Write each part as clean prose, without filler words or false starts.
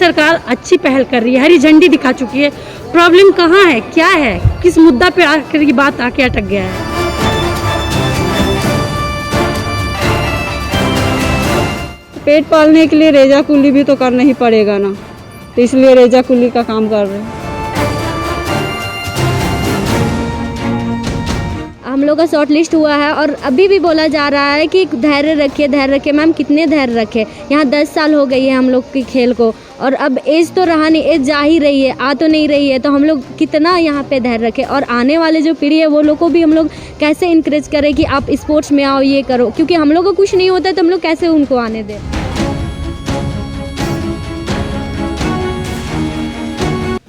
सरकार अच्छी पहल कर रही है, हरी झंडी दिखा चुकी है। प्रॉब्लम कहाँ है, क्या है, किस मुद्दा पे आकर ये बात आके अटक गया है? पेट पालने के लिए रेजा कुली भी तो करना ही पड़ेगा ना, तो इसलिए रेजा कुली का काम कर रहे हैं। हम लोग का शॉर्ट लिस्ट हुआ है और अभी भी बोला जा रहा है कि धैर्य रखिए। मैम कितने धैर्य रखे, यहाँ 10 साल हो गई है हम लोग की खेल को, और अब एज तो रहा नहीं, एज जा ही रही है, आ तो नहीं रही है, तो हम लोग कितना यहाँ पे धैर्य रखें। और आने वाले जो पीढ़ी है वो लोग को भी हम लोग कैसे इनकरेज करें कि आप स्पोर्ट्स में आओ, ये करो, क्योंकि हम लोग को कुछ नहीं होता है तो हम लोग कैसे उनको आने दें।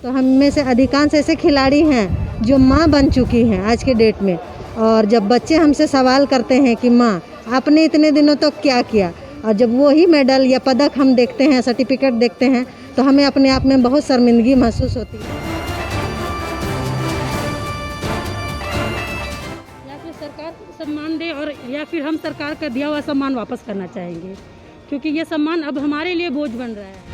तो हम में से अधिकांश ऐसे खिलाड़ी हैं जो माँ बन चुकी हैं आज के डेट में, और जब बच्चे हमसे सवाल करते हैं कि माँ आपने इतने दिनों तक क्या किया, और जब वही मेडल या पदक हम देखते हैं, सर्टिफिकेट देखते हैं, तो हमें अपने आप में बहुत शर्मिंदगी महसूस होती है। या फिर सरकार सम्मान दे, और या फिर हम सरकार का दिया हुआ सम्मान वापस करना चाहेंगे, क्योंकि ये सम्मान अब हमारे लिए बोझ बन रहा है।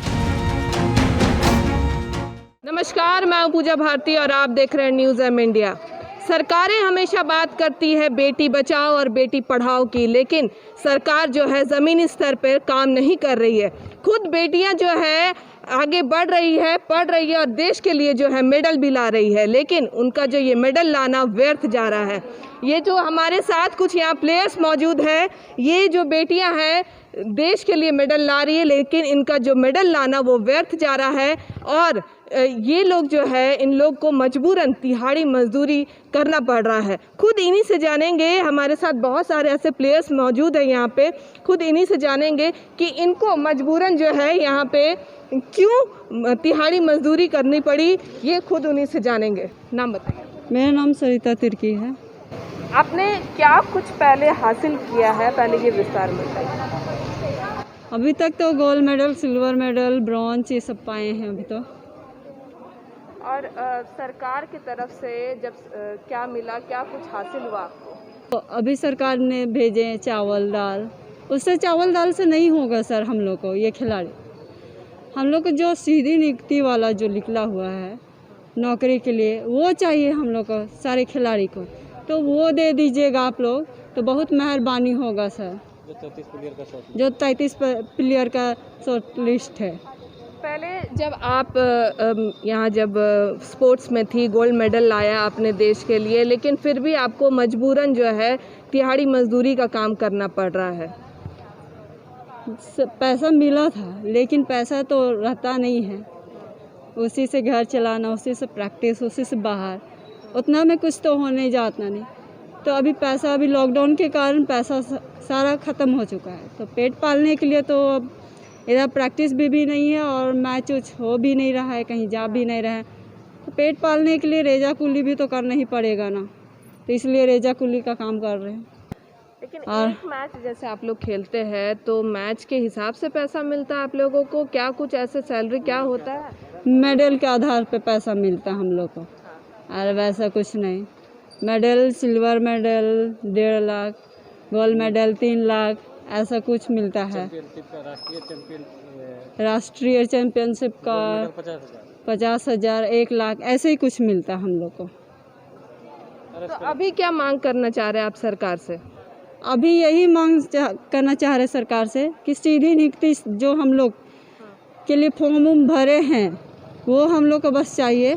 नमस्कार, मैं हूं पूजा भारती और आप देख रहे हैं न्यूज़ एम इंडिया। सरकारें हमेशा बात करती है बेटी बचाओ और बेटी पढ़ाओ की, लेकिन सरकार जो है ज़मीनी स्तर पर काम नहीं कर रही है। खुद बेटियां जो है आगे बढ़ रही है, पढ़ रही है और देश के लिए जो है मेडल भी ला रही है, लेकिन उनका जो ये मेडल लाना व्यर्थ जा रहा है। ये जो हमारे साथ कुछ यहाँ प्लेयर्स मौजूद हैं, ये जो बेटियां हैं देश के लिए मेडल ला रही है, लेकिन इनका जो मेडल लाना वो व्यर्थ जा रहा है। और ये लोग जो है, इन लोग को मजबूरन तिहाड़ी मजदूरी करना पड़ रहा है। खुद इन्हीं से जानेंगे, हमारे साथ बहुत सारे ऐसे प्लेयर्स मौजूद हैं यहाँ पे, खुद इन्हीं से जानेंगे कि इनको मजबूरन जो है यहाँ पे क्यों तिहाड़ी मजदूरी करनी पड़ी, ये खुद उन्हीं से जानेंगे। नाम बताइए। मेरा नाम सरिता तिर्की है। आपने क्या कुछ पहले हासिल किया है, पहले ये विस्तार में बताइए। अभी तक तो gold medal, silver medal, bronze ये सब पाए हैं अभी तो। और सरकार की तरफ से जब क्या मिला, क्या कुछ हासिल हुआ आपको? तो अभी सरकार ने भेजे हैं चावल दाल, उससे चावल दाल से नहीं होगा सर। हम लोग को ये खिलाड़ी, हम लोग को जो सीधी नियुक्ति वाला जो निकला हुआ है नौकरी के लिए, वो चाहिए हम लोग को, सारे खिलाड़ी को, तो वो दे दीजिएगा आप लोग, तो बहुत मेहरबानी होगा सर। जो 33 प्लेयर का शॉर्ट लिस्ट है। पहले जब आप यहाँ जब स्पोर्ट्स में थी, गोल्ड मेडल लाया आपने देश के लिए, लेकिन फिर भी आपको मजबूरन जो है तिहाड़ी मजदूरी का काम करना पड़ रहा है। पैसा मिला था, लेकिन पैसा तो रहता नहीं है, उसी से घर चलाना, उसी से प्रैक्टिस, उसी से बाहर, उतना में कुछ तो होने जाता नहीं। तो अभी पैसा, अभी लॉकडाउन के कारण पैसा सारा ख़त्म हो चुका है, तो पेट पालने के लिए तो अब इधर प्रैक्टिस भी नहीं है और मैच उच हो भी नहीं रहा है, कहीं जा भी नहीं रहा है, तो पेट पालने के लिए रेजा कुली भी तो करना ही पड़ेगा ना, तो इसलिए रेजा कुली का काम कर रहे हैं। लेकिन एक मैच जैसे आप लोग खेलते हैं तो मैच के हिसाब से पैसा मिलता है आप लोगों को, क्या कुछ ऐसे सैलरी क्या होता है? मेडल के आधार पे पैसा मिलता है हम लोग को, और वैसा कुछ नहीं। Medal, silver medal 1.5 lakh, gold medal 3 lakh, ऐसा कुछ मिलता है। राष्ट्रीय चैंपियनशिप का 50,000, 1 लाख, ऐसे ही कुछ मिलता है हम लोग को। तो अभी क्या मांग करना चाह रहे हैं आप सरकार से? अभी यही मांग करना चाह रहे सरकार से कि सीधी नियुक्ति जो हम लोग के लिए फॉर्म भरे हैं वो हम लोग को बस चाहिए।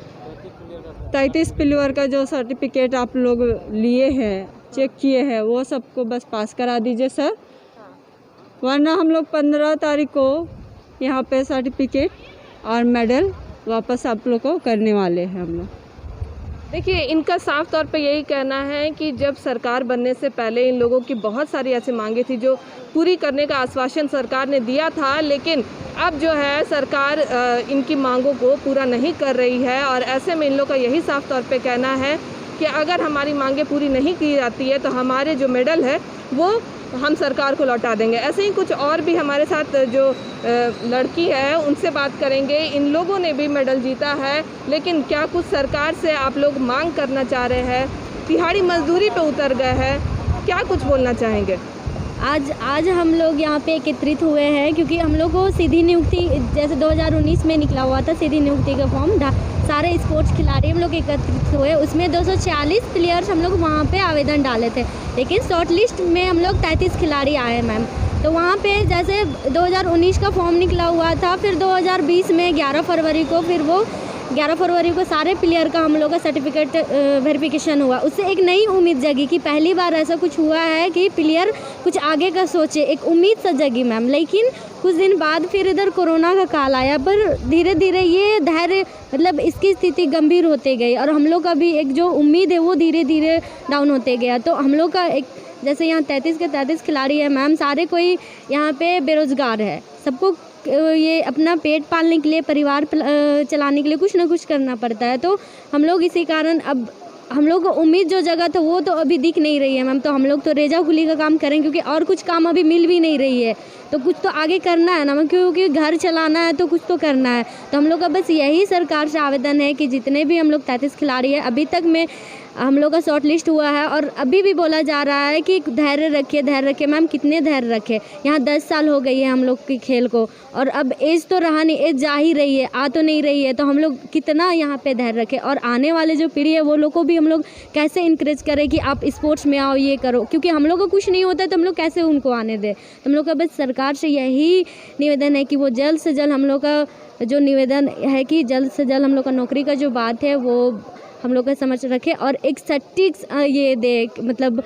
33 प्लेयर का जो सर्टिफिकेट आप लोग लिए हैं, चेक किए हैं, वो सबको बस पास करा दीजिए सर, वरना हम लोग 15 तारीख को यहाँ पे सर्टिफिकेट और मेडल वापस आप लोग को करने वाले हैं हम लोग। देखिए, इनका साफ तौर पे यही कहना है कि जब सरकार बनने से पहले इन लोगों की बहुत सारी ऐसी मांगे थी जो पूरी करने का आश्वासन सरकार ने दिया था, लेकिन अब जो है सरकार इनकी मांगों को पूरा नहीं कर रही है। और ऐसे में इन लोगों का यही साफ तौर पे कहना है कि अगर हमारी मांगे पूरी नहीं की जाती है तो हमारे जो मेडल है वो हम सरकार को लौटा देंगे। ऐसे ही कुछ और भी हमारे साथ जो लड़की है उनसे बात करेंगे। इन लोगों ने भी मेडल जीता है, लेकिन क्या कुछ सरकार से आप लोग मांग करना चाह रहे हैं? तिहाड़ी मजदूरी पे उतर गए हैं, क्या कुछ बोलना चाहेंगे? आज हम लोग यहाँ पे एकत्रित हुए हैं क्योंकि हम लोग को सीधी नियुक्ति जैसे 2019 में निकला हुआ था सीधी नियुक्ति का फॉर्म, सारे स्पोर्ट्स खिलाड़ी हम लोग एकत्रित हुए, उसमें 246 प्लेयर्स हम लोग वहाँ पे आवेदन डाले थे, लेकिन शॉर्ट लिस्ट में हम लोग 33 खिलाड़ी आए मैम। तो वहाँ पे जैसे 2019 का फॉर्म निकला हुआ था, फिर 2020 में 11 फरवरी को सारे प्लेयर का हम लोग का सर्टिफिकेट वेरिफिकेशन हुआ। उससे एक नई उम्मीद जगी कि पहली बार ऐसा कुछ हुआ है कि प्लेयर कुछ आगे का सोचे, एक उम्मीद सा जगी मैम। लेकिन कुछ दिन बाद फिर इधर कोरोना का काल आया, पर धीरे धीरे ये धैर्य मतलब इसकी स्थिति गंभीर होते गई और हम लोग का भी एक जो उम्मीद है वो धीरे धीरे डाउन होते गया। तो हम लोग का एक जैसे यहाँ 33 के 33 खिलाड़ी है मैम, सारे कोई यहाँ पे बेरोज़गार है, सबको ये अपना पेट पालने के लिए, परिवार चलाने के लिए कुछ ना कुछ करना पड़ता है। तो हम लोग इसी कारण अब हम लोग को उम्मीद जो जगह था वो तो अभी दिख नहीं रही है मैम। तो हम लोग तो रेजा खुली का काम करें क्योंकि और कुछ काम अभी मिल भी नहीं रही है, तो कुछ तो आगे करना है ना मैम, क्योंकि घर चलाना है तो कुछ तो करना है। तो हम लोग का बस यही सरकार से आवेदन है कि जितने भी हम लोग 33 खिलाड़ी हैं, अभी तक में हम लोग का शॉर्ट लिस्ट हुआ है और अभी भी बोला जा रहा है कि धैर्य रखिए मैम। कितने धैर्य रखे, यहाँ 10 साल हो गई है हम लोग की खेल को और अब एज तो रहा नहीं, एज जा ही रही है, आ तो नहीं रही है। तो हम लोग कितना यहाँ पे धैर्य रखें और आने वाले जो पीढ़ी है वो लोग को भी हम लोग कैसे इंकरेज करें कि आप स्पोर्ट्स में आओ, ये करो, क्योंकि हम लोग को कुछ नहीं होता है तो हम लोग कैसे उनको आने दें। तो हम लोग का बस सरकार से यही निवेदन है कि वो जल्द से जल्द हम लोग का जो निवेदन है कि जल्द से जल्द हम लोग का नौकरी का जो बात है वो हम लोग का समझ रखे और एक सटीक ये दे, मतलब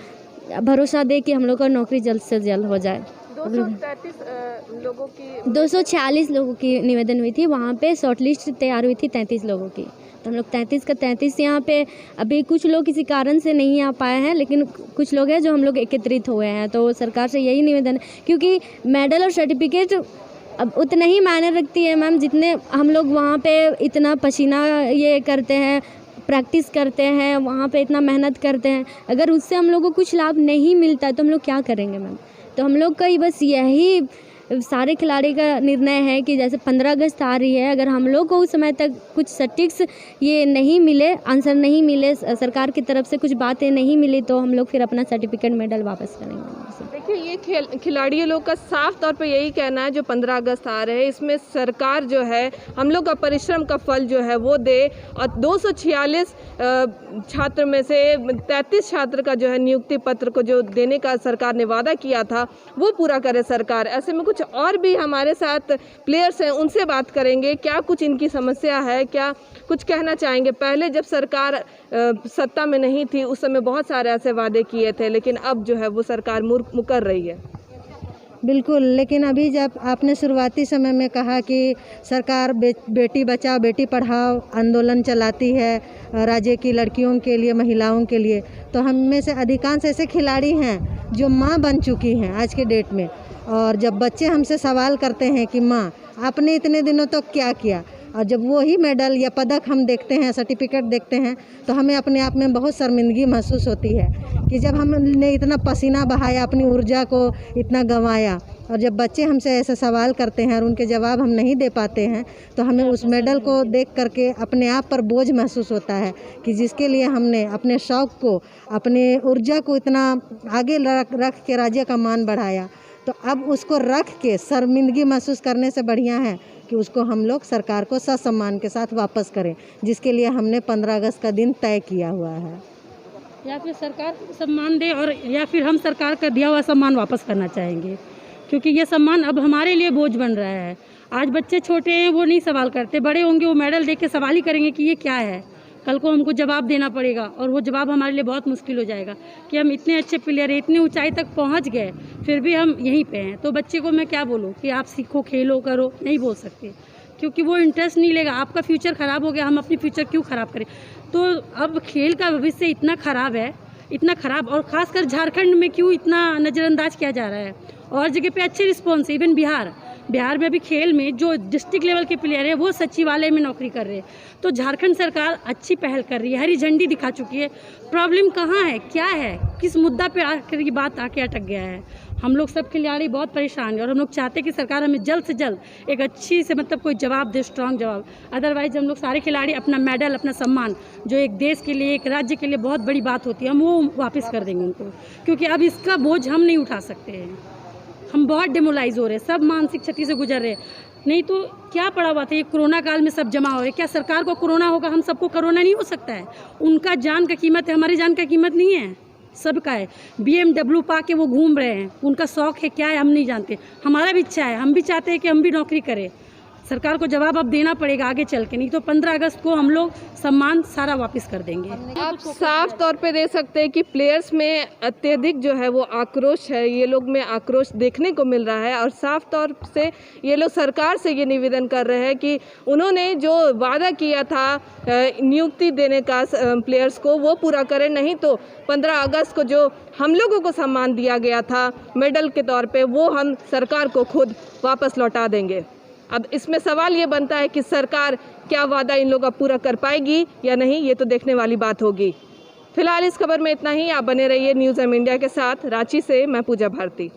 भरोसा दे कि हम लोग का नौकरी जल्द से जल्द हो जाए। 246 लोगों की निवेदन हुई थी, वहाँ पे शॉर्ट लिस्ट तैयार हुई थी 33 लोगों की। तो हम लोग 33 का 33 यहाँ पे अभी कुछ लोग किसी कारण से नहीं आ पाए हैं, लेकिन कुछ लोग हैं जो हम लोग एकत्रित हुए हैं। तो सरकार से यही निवेदन है, क्योंकि मेडल और सर्टिफिकेट अब उतना ही मायने रखती है मैम जितने हम लोग वहाँ पे इतना पसीना ये करते हैं, प्रैक्टिस करते हैं, वहाँ पे इतना मेहनत करते हैं। अगर उससे हम लोग को कुछ लाभ नहीं मिलता है तो हम लोग क्या करेंगे मैम। तो हम लोग का ही बस यही सारे खिलाड़ी का निर्णय है कि जैसे 15 अगस्त आ रही है, अगर हम लोग को उस समय तक कुछ सटीक ये नहीं मिले, आंसर नहीं मिले, सरकार की तरफ से कुछ बातें नहीं मिली, तो हम लोग फिर अपना सर्टिफिकेट मेडल वापस करेंगे। देखिए, ये खिलाड़ी लोग का साफ तौर पे यही कहना है जो 15 अगस्त आ रहे हैं, इसमें सरकार जो है हम लोग का परिश्रम का फल जो है वो दे और 246 छात्र में से 33 छात्र का जो है नियुक्ति पत्र को जो देने का सरकार ने वादा किया था वो पूरा करे सरकार। ऐसे में कुछ और भी हमारे साथ प्लेयर्स हैं, उनसे बात करेंगे, क्या कुछ इनकी समस्या है, क्या कुछ कहना चाहेंगे। पहले जब सरकार सत्ता में नहीं थी उस समय बहुत सारे ऐसे वादे किए थे, लेकिन अब जो है वो सरकार मुकर रही है। बिल्कुल, लेकिन अभी जब आपने शुरुआती समय में कहा कि सरकार बेटी बचाओ बेटी पढ़ाओ आंदोलन चलाती है राज्य की लड़कियों के लिए, महिलाओं के लिए, तो हम में से अधिकांश ऐसे खिलाड़ी हैं जो माँ बन चुकी हैं आज के डेट में। और जब बच्चे हमसे सवाल करते हैं कि माँ आपने इतने दिनों तक क्या किया, और जब वही मेडल या पदक हम देखते हैं, सर्टिफिकेट देखते हैं, तो हमें अपने आप में बहुत शर्मिंदगी महसूस होती है कि जब हमने इतना पसीना बहाया, अपनी ऊर्जा को इतना गंवाया, और जब बच्चे हमसे ऐसे सवाल करते हैं और उनके जवाब हम नहीं दे पाते हैं, तो हमें उस मेडल को देख करके अपने आप पर बोझ महसूस होता है कि जिसके लिए हमने अपने शौक़ को, अपने ऊर्जा को इतना आगे रख के राज्य का मान बढ़ाया, तो अब उसको रख के शर्मिंदगी महसूस करने से बढ़िया है कि उसको हम लोग सरकार को ससम्मान के साथ वापस करें, जिसके लिए हमने 15 अगस्त का दिन तय किया हुआ है। या फिर सरकार सम्मान दे और या फिर हम सरकार का दिया हुआ सम्मान वापस करना चाहेंगे, क्योंकि ये सम्मान अब हमारे लिए बोझ बन रहा है। आज बच्चे छोटे हैं, वो नहीं सवाल करते, बड़े होंगे वो मेडल देख के सवाल ही करेंगे कि ये क्या है। कल को हमको जवाब देना पड़ेगा और वो जवाब हमारे लिए बहुत मुश्किल हो जाएगा कि हम इतने अच्छे प्लेयर हैं, इतनी ऊंचाई तक पहुंच गए, फिर भी हम यहीं पे हैं। तो बच्चे को मैं क्या बोलूं कि आप सीखो, खेलो, करो, नहीं बोल सकते, क्योंकि वो इंटरेस्ट नहीं लेगा। आपका फ्यूचर ख़राब हो गया, हम अपनी फ्यूचर क्यों ख़राब करें। तो अब खेल का भविष्य इतना ख़राब है, इतना ख़राब, और ख़ासकर झारखंड में क्यों इतना नज़रअंदाज किया जा रहा है। और जगह पे अच्छे रिस्पॉन्स, इवन बिहार में अभी खेल में जो डिस्ट्रिक्ट लेवल के प्लेयर है वो सचिवालय में नौकरी कर रहे हैं। तो झारखंड सरकार अच्छी पहल कर रही है, हरी झंडी दिखा चुकी है। प्रॉब्लम कहाँ है, क्या है, किस मुद्दा पे आकर ये बात आके अटक गया है। हम लोग सब खिलाड़ी बहुत परेशान हैं और हम लोग चाहते हैं कि सरकार हमें जल्द से जल्द एक अच्छी से मतलब कोई जवाब दे, स्ट्रांग जवाब। अदरवाइज हम लोग सारे खिलाड़ी अपना मेडल, अपना सम्मान, जो एक देश के लिए, एक राज्य के लिए बहुत बड़ी बात होती है, हम वो वापस कर देंगे उनको, क्योंकि अब इसका बोझ हम नहीं उठा सकते हैं। हम बहुत डिमोलाइज हो रहे हैं, सब मानसिक क्षति से गुजर रहे हैं। नहीं तो क्या पड़ा हुआ था, ये कोरोना काल में सब जमा हो रहे। क्या सरकार को कोरोना होगा, हम सबको कोरोना नहीं हो सकता है? उनका जान का कीमत है, हमारी जान का कीमत नहीं है, सबका है। BMW पा के वो घूम रहे हैं, उनका शौक है, क्या है हम नहीं जानते। हमारा भी इच्छा है, हम भी चाहते हैं कि हम भी नौकरी करें। सरकार को जवाब अब देना पड़ेगा आगे चल के, नहीं तो 15 अगस्त को हम लोग सम्मान सारा वापस कर देंगे। आप साफ तौर पे देख सकते हैं कि प्लेयर्स में अत्यधिक जो है वो आक्रोश है, ये लोग में आक्रोश देखने को मिल रहा है। और साफ तौर से ये लोग सरकार से ये निवेदन कर रहे हैं कि उन्होंने जो वादा किया था नियुक्ति देने का प्लेयर्स को, वो पूरा करें, नहीं तो 15 अगस्त को जो हम लोगों को सम्मान दिया गया था मेडल के तौर पे, वो हम सरकार को खुद वापस लौटा देंगे। अब इसमें सवाल ये बनता है कि सरकार क्या वादा इन लोगों का पूरा कर पाएगी या नहीं, ये तो देखने वाली बात होगी। फिलहाल इस खबर में इतना ही। आप बने रहिए न्यूज़ एम इंडिया के साथ। रांची से मैं पूजा भारती।